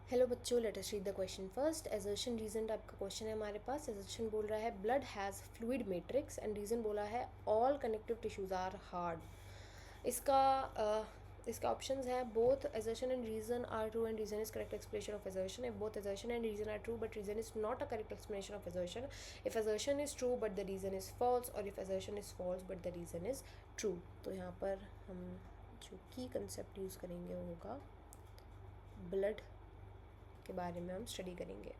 Hello बच्चों, let us read the question first. Assertion reason type का question है हमारे पास। एजर्शन बोल रहा है blood has fluid matrix and reason बोला है all connective tissues are hard. इसका ऑप्शंस है both assertion and reason are true and reason is correct explanation of assertion. If both assertion and reason are true but reason is not a correct explanation of assertion. If assertion is true but the reason is false, और if assertion is false but the reason is true. तो यहाँ पर हम जो की concept use करेंगे वो होगा ब्लड के बारे में हम स्टडी करेंगे।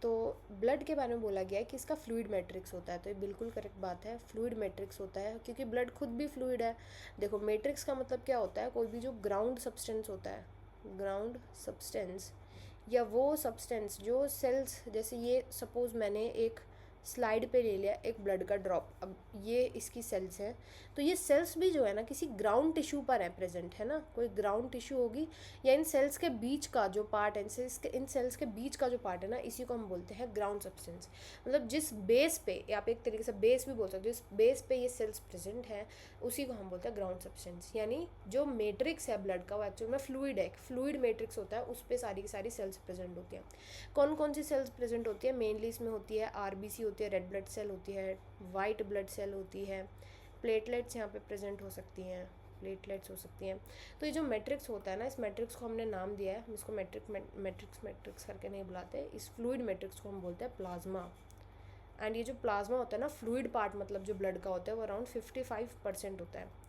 तो ब्लड के बारे में बोला गया है कि इसका फ्लूइड मैट्रिक्स होता है, तो ये बिल्कुल करेक्ट बात है। फ्लूइड मैट्रिक्स होता है क्योंकि ब्लड खुद भी फ्लूइड है। देखो, मैट्रिक्स का मतलब क्या होता है? कोई भी जो ग्राउंड सब्सटेंस होता है, ग्राउंड सब्सटेंस या वो सब्सटेंस जो सेल्स, जैसे ये सपोज मैंने एक स्लाइड पे ले लिया एक ब्लड का ड्रॉप, अब ये इसकी सेल्स हैं, तो ये सेल्स भी जो है ना किसी ग्राउंड टिश्यू पर है, प्रेजेंट है ना, कोई ग्राउंड टिश्यू होगी या इन सेल्स के बीच का जो पार्ट है, इन सेल्स के बीच का जो पार्ट है ना, इसी को हम बोलते हैं ग्राउंड सब्सटेंस। मतलब जिस बेस पे, या आप एक तरीके से बेस भी बोल सकते हो, जिस बेस पे ये सेल्स प्रेजेंट हैं उसी को हम बोलते हैं ग्राउंड सब्सटेंस। यानी जो मैट्रिक्स है ब्लड का वो एक्चुअल में फ्लूइड है, फ्लूइड मैट्रिक्स होता है, उस पर सारी की सारी सेल्स प्रेजेंट होती हैं। कौन कौन सी सेल्स प्रेजेंट होती है? मेनली इसमें होती है आरबीसी होती है, रेड ब्लड सेल होती है, वाइट ब्लड सेल होती है, प्लेटलेट्स यहाँ पे प्रेजेंट हो सकती हैं, प्लेटलेट्स हो सकती हैं। तो ये जो मैट्रिक्स होता है ना, इस मैट्रिक्स को हमने नाम दिया है, हम इसको मैट्रिक्स करके नहीं बुलाते, इस फ्लूइड मैट्रिक्स को हम बोलते हैं प्लाज्मा। एंड ये जो प्लाज्मा होता है ना, फ्लूइड पार्ट मतलब जो ब्लड का होता है वो अराउंड 55% होता है।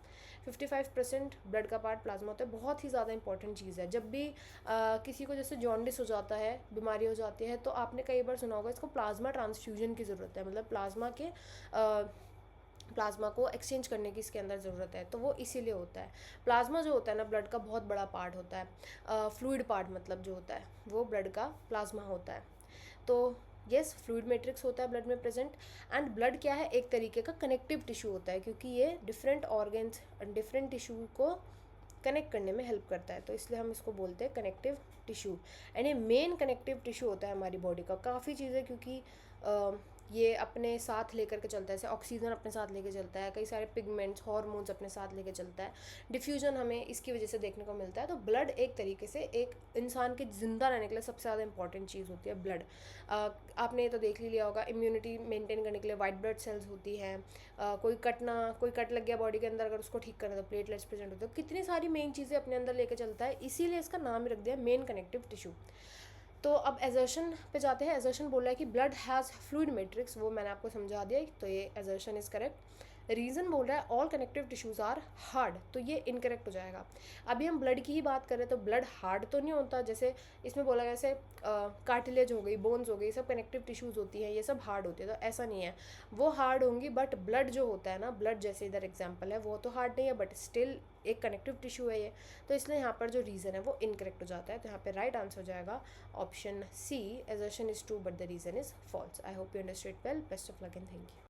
55% ब्लड का पार्ट प्लाज्मा होता है। बहुत ही ज़्यादा इंपॉर्टेंट चीज़ है। जब भी किसी को जैसे जॉन्डिस हो जाता है, बीमारी हो जाती है, तो आपने कई बार सुना होगा इसको प्लाज्मा ट्रांसफ्यूजन की ज़रूरत है, मतलब प्लाज्मा को एक्सचेंज करने की इसके अंदर ज़रूरत है, तो वो इसीलिए होता है। प्लाज्मा जो होता है ना ब्लड का बहुत बड़ा पार्ट होता है। फ्लूइड पार्ट मतलब जो होता है वो ब्लड का प्लाज्मा होता है। तो यस, फ्लूइड मैट्रिक्स होता है ब्लड में प्रेजेंट। एंड ब्लड क्या है? एक तरीके का कनेक्टिव टिश्यू होता है, क्योंकि ये डिफरेंट ऑर्गन्स डिफरेंट टिश्यू को कनेक्ट करने में हेल्प करता है, तो इसलिए हम इसको बोलते हैं कनेक्टिव टिश्यू। एंड ये मेन कनेक्टिव टिश्यू होता है हमारी बॉडी का। काफ़ी चीज़ें, क्योंकि ये अपने साथ लेकर के चलता है, जैसे ऑक्सीजन अपने साथ लेके चलता है, कई सारे पिगमेंट्स, हार्मोन्स अपने साथ लेके चलता है, डिफ्यूजन हमें इसकी वजह से देखने को मिलता है। तो ब्लड एक तरीके से एक इंसान के ज़िंदा रहने के लिए सबसे ज़्यादा इंपॉर्टेंट चीज़ होती है ब्लड। आपने ये तो देख ही लिया होगा, इम्यूनिटी मेंटेन करने के लिए वाइट ब्लड सेल्स होती हैं। कोई कट लग गया बॉडी के अंदर, अगर उसको ठीक करना तो प्लेटलेट्स प्रेजेंट होते हैं। कितनी सारी मेन चीज़ें अपने अंदर लेके चलता है, इसीलिए इसका नाम ही रख दिया मेन कनेक्टिव टिश्यू। तो अब एजर्शन पे जाते हैं। एजर्शन बोल रहा है कि ब्लड हैज़ फ्लूइड मैट्रिक्स, वो मैंने आपको समझा दिया, तो ये एजर्शन इज़ करेक्ट। रीज़न बोल रहा है all connective tissues are hard, तो ये इनकरेक्ट हो जाएगा। अभी हम ब्लड की ही बात करें तो ब्लड हार्ड तो नहीं होता, जैसे इसमें बोला गया जैसे कार्टिलेज हो गई, बोन्स हो गई, सब कनेक्टिव टिश्यूज़ होती हैं, ये सब हार्ड होती है, तो ऐसा नहीं है। वो हार्ड होंगी, बट ब्लड जो होता है ना, ब्लड जैसे इधर एग्जाम्पल है, वो तो हार्ड नहीं है बट स्टिल एक कनेक्टिव टिश्यू है ये, तो इसलिए यहाँ पर जो रीज़न है वो इनकरेक्ट हो जाता है। तो यहाँ पे राइट आंसर हो जाएगा option C, assertion is true but the reason is false. I hope you understood well. Best of luck and thank you.